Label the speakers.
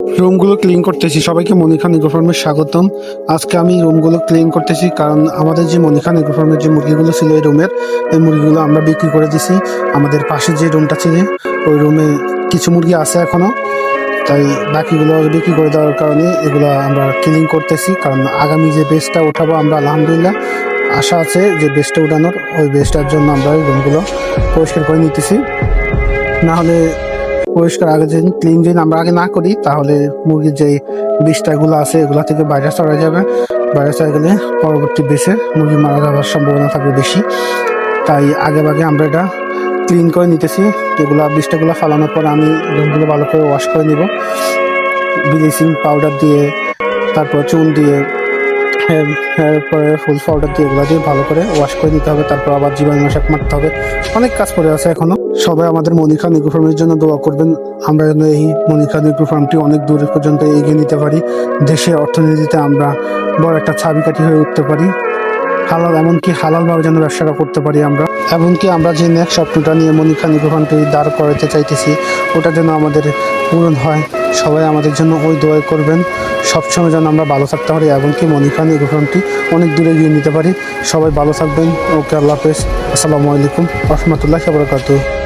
Speaker 1: রুমগুলো ক্লিন করতেছি। সবাইকে মনিখান ইকো ফার্মে স্বাগতম। আজকে আমি রুমগুলো ক্লিন করতেছি, কারণ আমাদের যে মনিখান ইকো ফার্মের যে মুরগিগুলো ছিল এই রুমের, এই মুরগিগুলো আমরা বিক্রি করে দিছি। আমাদের পাশে যে রুমটা ছিল ওই রুমে কিছু মুরগি আছে এখনো, তাই বাকিগুলো বিক্রি করে দেওয়ার কারণে এগুলো আমরা ক্লিন করতেছি। কারণ আগামী যে বেসটা উঠাবো আমরা, আলহামদুলিল্লাহ আশা আছে যে বেসটা উঠানোর, ওই বেসটার জন্য আমরা ওই রুমগুলো পরিষ্কার করে নিতেছি। না হলে পরিষ্কার আগে যে ক্লিন যদি আমরা আগে না করি, তাহলে মুরগির যে বিষটাগুলো আছে এগুলা থেকে ভাইরাস ছড়া যাবে। ভাইরাস হয়ে গেলে পরবর্তী বেসে মুরগি মারা যাওয়ার সম্ভাবনা থাকবে বেশি। তাই আগে ভাগে আমরা এটা ক্লিন করে নিতেছি। এগুলা বিষটাগুলো ফালানোর পরে আমি রুমগুলো ভালো করে ওয়াশ করে নিব ব্লিচিং পাউডার দিয়ে, তারপর চুন দিয়ে, এরপরে ফুল পাউডার দিয়ে, এগুলো দিয়ে ভালো করে ওয়াশ করে নিতে হবে। তারপর আবার জীবাণুনাশক মারতে হবে। অনেক কাজ পড়ে আছে এখনো। সবাই আমাদের মনিখান ইকো ফার্মের জন্য দোয়া করবেন। আমরা যেন এই মনিখান ইকো ফার্মটি অনেক দূর পর্যন্ত এগিয়ে নিতে পারি। দেশের অর্থনীতিতে আমরা বড় একটা চাবিকাঠি হয়ে উঠতে পারি। হালাল, এমনকি হালালভাবে যেন ব্যবসাটা করতে পারি আমরা। এমনকি আমরা যে নেক্সট স্বপ্নটা নিয়ে মনিখান ইকো ফার্মটি দাঁড় করাতে চাইতেছি, ওটা যেন আমাদের পূরণ হয়। সবাই আমাদের জন্য ওই দোয়া করবেন। সবসময় যেন আমরা ভালো থাকতে পারি, এমনকি মনিখান ইকো ফার্মটি অনেক দূরে এগিয়ে নিতে পারি। সবাই ভালো থাকবেন। ওকে, আল্লাহ হাফেজ। আসসালামু আলাইকুম রহমতুল্লাহি ওয়া বারাকাতুহু।